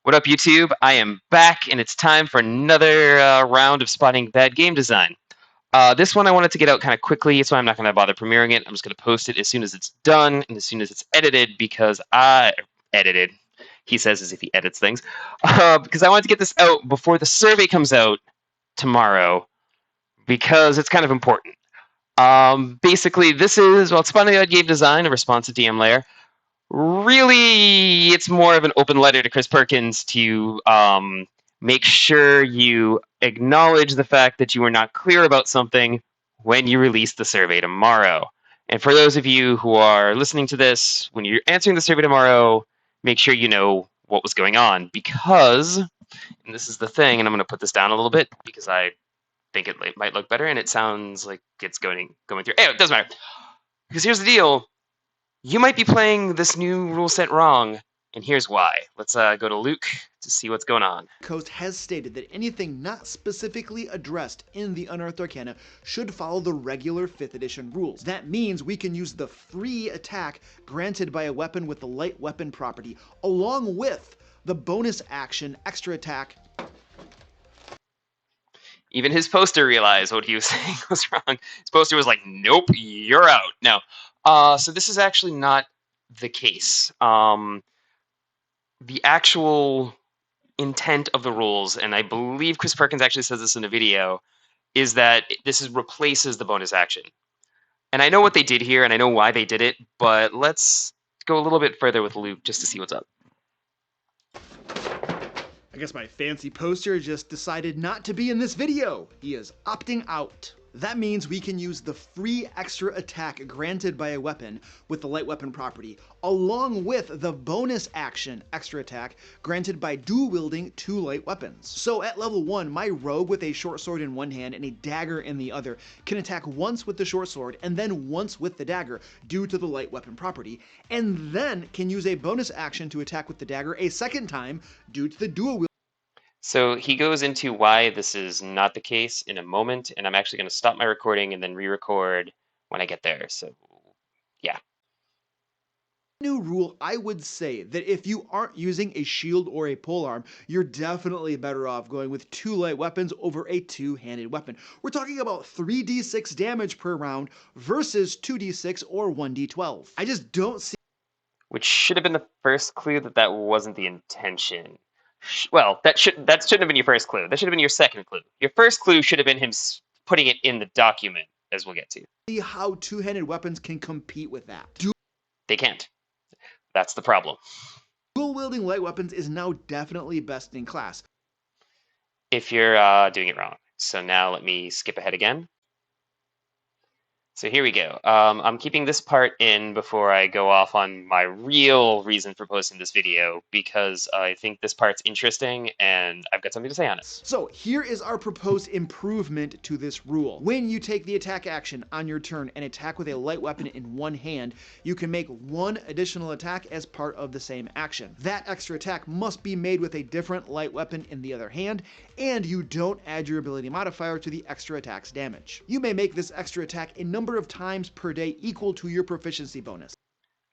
What up, YouTube? I am back, and it's time for another round of spotting bad game design. This one I wanted to get out kind of quickly, so I'm not going to bother premiering it. I'm just going to post it as soon as it's done and as soon as it's edited, because I edited. He says as if he edits things, because I wanted to get this out before the survey comes out tomorrow, because it's kind of important. Basically, this is spotting bad game design, a responsive DM layer. Really, it's more of an open letter to Chris Perkins to make sure you acknowledge the fact that you were not clear about something when you release the survey tomorrow. And for those of you who are listening to this, when you're answering the survey tomorrow, make sure you know what was going on, because, and this is the thing, and I'm going to put this down a little bit because I think it might look better, and it sounds like it's going through. Anyway, it doesn't matter. Because here's the deal. You might be playing this new rule set wrong, and here's why. Let's go to Luke to see what's going on. Coast has stated that anything not specifically addressed in the Unearthed Arcana should follow the regular 5th edition rules. That means we can use the free attack granted by a weapon with the light weapon property, along with the bonus action extra attack. Even his poster realized what he was saying was wrong. His poster was like, nope, you're out. No. So this is actually not the case. The actual intent of the rules, and I believe Chris Perkins actually says this in a video, is that this replaces the bonus action. And I know what they did here, and I know why they did it, but let's go a little bit further with Luke just to see what's up. I guess my fancy poster just decided not to be in this video. He is opting out. That means we can use the free extra attack granted by a weapon with the light weapon property, along with the bonus action extra attack granted by dual wielding 2 light weapons. So at level 1, my rogue with a short sword in one hand and a dagger in the other can attack once with the short sword and then once with the dagger due to the light weapon property, and then can use a bonus action to attack with the dagger a second time due to the dual wielding. So he goes into why this is not the case in a moment, and I'm actually going to stop my recording and then re-record when I get there. So, yeah. New rule, I would say that if you aren't using a shield or a polearm, you're definitely better off going with 2 light weapons over a 2-handed weapon. We're talking about 3d6 damage per round versus 2d6 or 1d12. I just don't see. Which should have been the first clue that wasn't the intention. Well, that shouldn't have been your first clue. That should have been your second clue. Your first clue should have been him putting it in the document, as we'll get to. See how 2-handed weapons can compete with that. They can't. That's the problem. Dual wielding light weapons is now definitely best in class. If you're doing it wrong. So now let me skip ahead again. So here we go. I'm keeping this part in before I go off on my real reason for posting this video, because I think this part's interesting and I've got something to say on it. So here is our proposed improvement to this rule. When you take the attack action on your turn and attack with a light weapon in one hand, you can make 1 additional attack as part of the same action. That extra attack must be made with a different light weapon in the other hand, and you don't add your ability modifier to the extra attack's damage. You may make this extra attack a number of times per day equal to your proficiency bonus.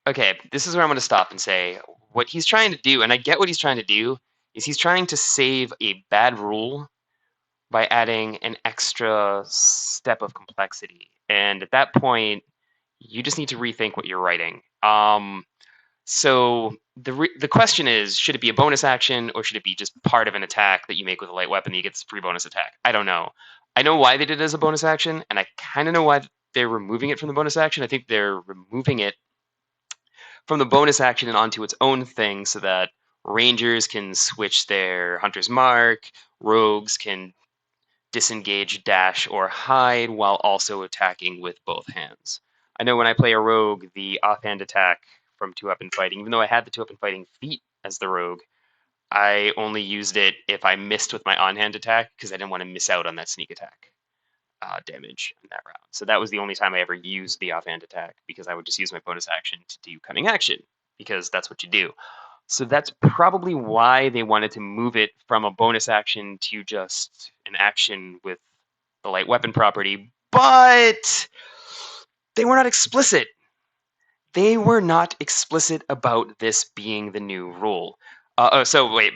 Okay, this is where I'm going to stop and say what he's trying to do, and I get what he's trying to do, is he's trying to save a bad rule by adding an extra step of complexity. And at that point, you just need to rethink what you're writing. So the question is, should it be a bonus action, or should it be just part of an attack that you make with a light weapon that you get this free bonus attack? I don't know. I know why they did it as a bonus action, and I kind of know why they're removing it from the bonus action. I think they're removing it from the bonus action and onto its own thing so that rangers can switch their hunter's mark, rogues can disengage, dash, or hide while also attacking with both hands. I know when I play a rogue, the offhand attack from 2-weapon fighting, even though I had the 2-weapon fighting feat as the rogue, I only used it if I missed with my on-hand attack because I didn't want to miss out on that sneak attack damage in that round. So that was the only time I ever used the offhand attack, because I would just use my bonus action to do cunning action, because that's what you do. So that's probably why they wanted to move it from a bonus action to just an action with the light weapon property, but they were not explicit. They were not explicit about this being the new rule. So wait,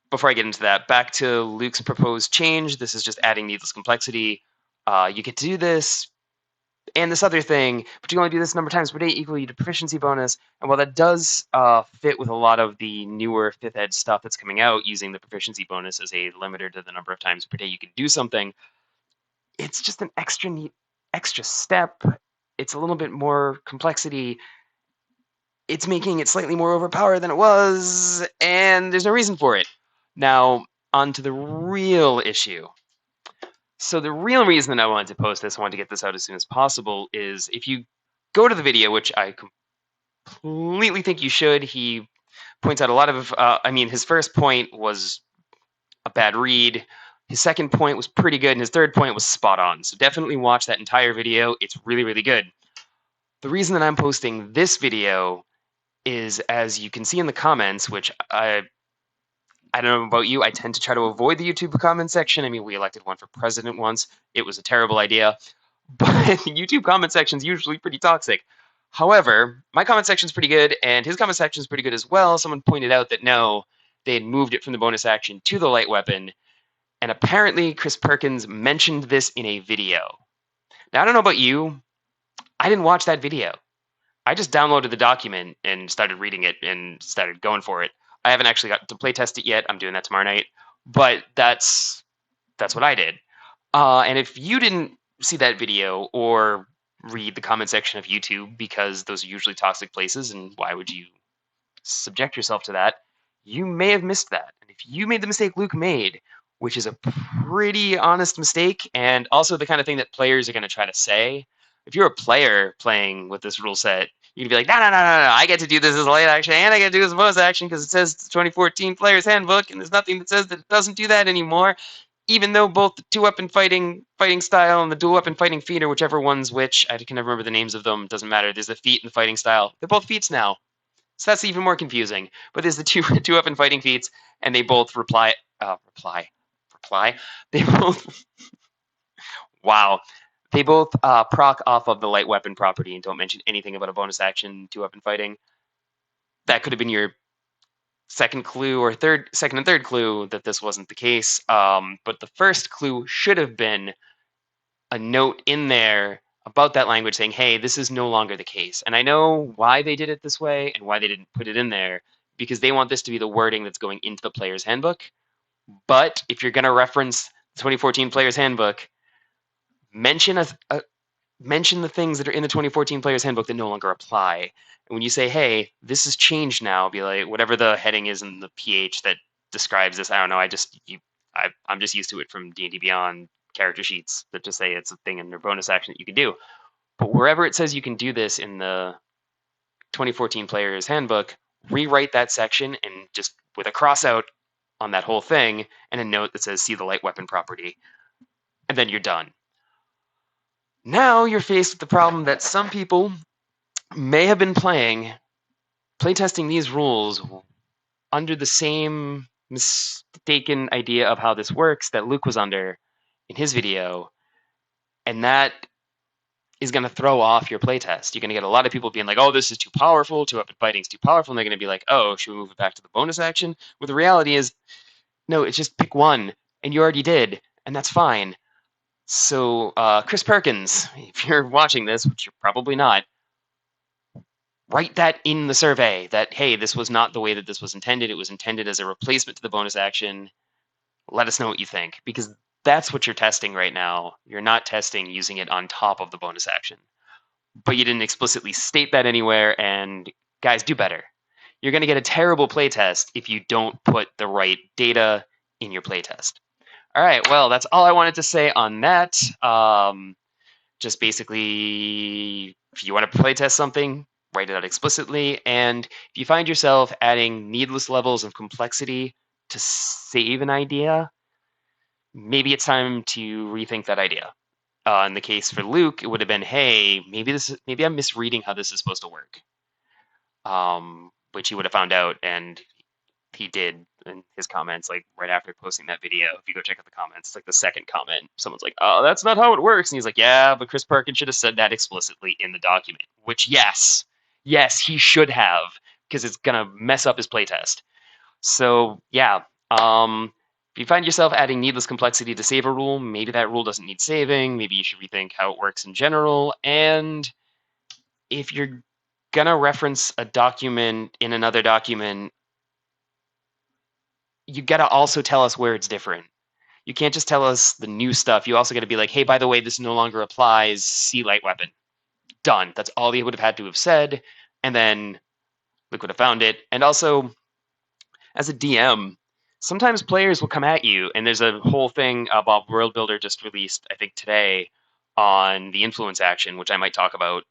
before I get into that, back to Luke's proposed change. This is just adding needless complexity. You get to do this and this other thing, but you only do this number of times per day equal to proficiency bonus. And while that does fit with a lot of the newer 5th ed stuff that's coming out, using the proficiency bonus as a limiter to the number of times per day you can do something, it's just an extra neat extra step. It's a little bit more complexity. It's making it slightly more overpowered than it was, and there's no reason for it. Now, on to the real issue. So the real reason that I wanted to post this, I wanted to get this out as soon as possible, is if you go to the video, which I completely think you should, he points out a lot of, his first point was a bad read. His second point was pretty good, and his third point was spot on. So definitely watch that entire video. It's really, really good. The reason that I'm posting this video is, as you can see in the comments, which I don't know about you, I tend to try to avoid the YouTube comment section. I mean, we elected one for president once. It was a terrible idea. But the YouTube comment section is usually pretty toxic. However, my comment section is pretty good, and his comment section is pretty good as well. Someone pointed out that no, they had moved it from the bonus action to the light weapon, and apparently Chris Perkins mentioned this in a video. Now, I don't know about you. I didn't watch that video. I just downloaded the document and started reading it and started going for it. I haven't actually got to play test it yet. I'm doing that tomorrow night. But that's what I did. And if you didn't see that video or read the comment section of YouTube, because those are usually toxic places, and why would you subject yourself to that, you may have missed that. And if you made the mistake Luke made, which is a pretty honest mistake, and also the kind of thing that players are going to try to say, if you're a player playing with this rule set, you can be like, no, I get to do this as a late action, and I get to do this as a bonus action because it says 2014 Player's Handbook, and there's nothing that says that it doesn't do that anymore. Even though both the two-weapon fighting style and the dual-weapon fighting feat, or whichever one's which, I can never remember the names of them, doesn't matter. There's the feat and the fighting style. They're both feats now. So that's even more confusing. But there's the two-weapon fighting feats, and they both reply. They both wow. They both proc off of the light weapon property and don't mention anything about a bonus action two-weapon fighting. That could have been your second and third clue that this wasn't the case. But the first clue should have been a note in there about that language saying, hey, this is no longer the case. And I know why they did it this way and why they didn't put it in there, because they want this to be the wording that's going into the player's handbook. But if you're going to reference the 2014 player's handbook, mention the things that are in the 2014 player's handbook that no longer apply. And when you say, hey, this has changed now, be like, whatever the heading is in the PH that describes this, I don't know, I'm just used to it from D&D Beyond character sheets that just say it's a thing in their bonus action that you can do. But wherever it says you can do this in the 2014 player's handbook, rewrite that section and just with a cross out on that whole thing and a note that says see the light weapon property, and then you're done. Now you're faced with the problem that some people may have been playtesting these rules under the same mistaken idea of how this works that Luke was under in his video, and that is going to throw off your playtest. You're going to get a lot of people being like, oh, this is too powerful, two-weapon fighting's too powerful, and they're going to be like, oh, should we move it back to the bonus action? Well, the reality is, no, it's just pick one, and you already did, and that's fine. So, Chris Perkins, if you're watching this, which you're probably not, write that in the survey that, hey, this was not the way that this was intended. It was intended as a replacement to the bonus action. Let us know what you think, because that's what you're testing right now. You're not testing using it on top of the bonus action. But you didn't explicitly state that anywhere, and guys, do better. You're going to get a terrible playtest if you don't put the right data in your playtest. All right, well, that's all I wanted to say on that. Just basically, if you want to playtest something, write it out explicitly. And if you find yourself adding needless levels of complexity to save an idea, maybe it's time to rethink that idea. In the case for Luke, it would have been, hey, maybe I'm misreading how this is supposed to work, which he would have found out, and he did in his comments, like right after posting that video. If you go check out the comments, it's like the second comment. Someone's like, oh, that's not how it works. And he's like, yeah, but Chris Perkins should have said that explicitly in the document, which yes, he should have, because it's going to mess up his playtest. So yeah, If you find yourself adding needless complexity to save a rule, maybe that rule doesn't need saving. Maybe you should rethink how it works in general. And if you're gonna reference a document in another document, you gotta also tell us where it's different. You can't just tell us the new stuff. You also gotta be like, hey, by the way, this no longer applies. See light weapon. Done. That's all they would have had to have said. And then Luke would have found it. And also, as a DM, sometimes players will come at you, and there's a whole thing Bob World Builder just released, I think today, on the influence action, which I might talk about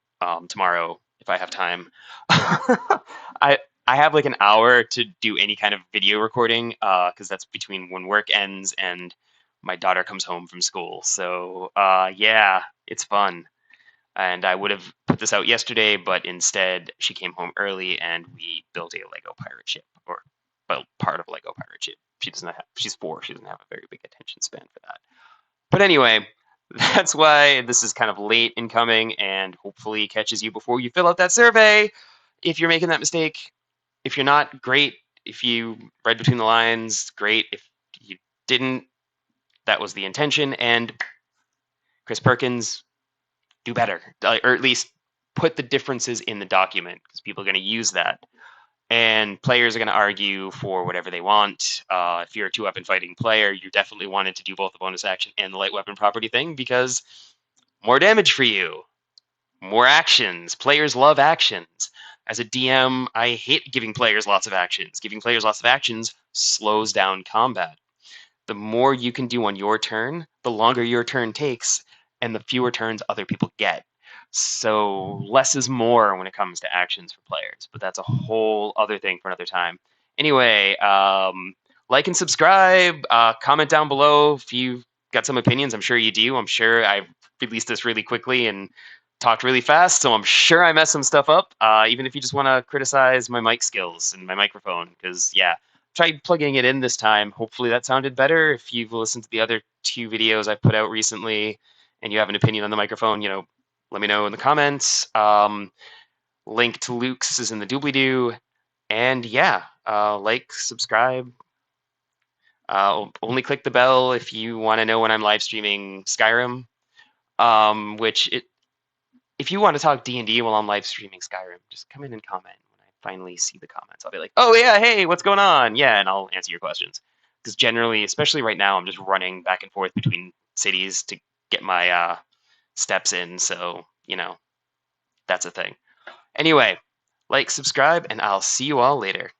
tomorrow if I have time. I I have like an hour to do any kind of video recording because that's between when work ends and my daughter comes home from school. So yeah, it's fun. And I would have put this out yesterday, but instead she came home early and we built a Lego pirate ship, or well, part of a Lego pirate ship. She's 4. She doesn't have a very big attention span for that. But anyway, that's why this is kind of late in coming, and hopefully catches you before you fill out that survey. If you're making that mistake, if you're not, great. If you read between the lines, great. If you didn't, that was the intention. And Chris Perkins, do better, or at least put the differences in the document, because people are going to use that. And players are going to argue for whatever they want. If you're a 2-weapon fighting player, you definitely wanted to do both the bonus action and the light weapon property thing, because more damage for you, more actions. Players love actions. As a DM, I hate giving players lots of actions. Giving players lots of actions slows down combat. The more you can do on your turn, the longer your turn takes, and the fewer turns other people get. So less is more when it comes to actions for players, but that's a whole other thing for another time. Anyway, like and subscribe. Comment down below if you've got some opinions. I'm sure you do. I'm sure I released this really quickly and talked really fast, so I'm sure I messed some stuff up. Even if you just want to criticize my mic skills and my microphone, because yeah, tried plugging it in this time. Hopefully that sounded better. If you've listened to the other 2 videos I put out recently and you have an opinion on the microphone, let me know in the comments. Link to Luke's is in the doobly-doo. And yeah, like, subscribe. Only click the bell if you want to know when I'm live streaming Skyrim. If you want to talk D&D while I'm live streaming Skyrim, just come in and comment. When I finally see the comments, I'll be like, oh yeah, hey, what's going on? Yeah, and I'll answer your questions. Because generally, especially right now, I'm just running back and forth between cities to get my steps in. So, that's a thing. Anyway, like, subscribe, and I'll see you all later.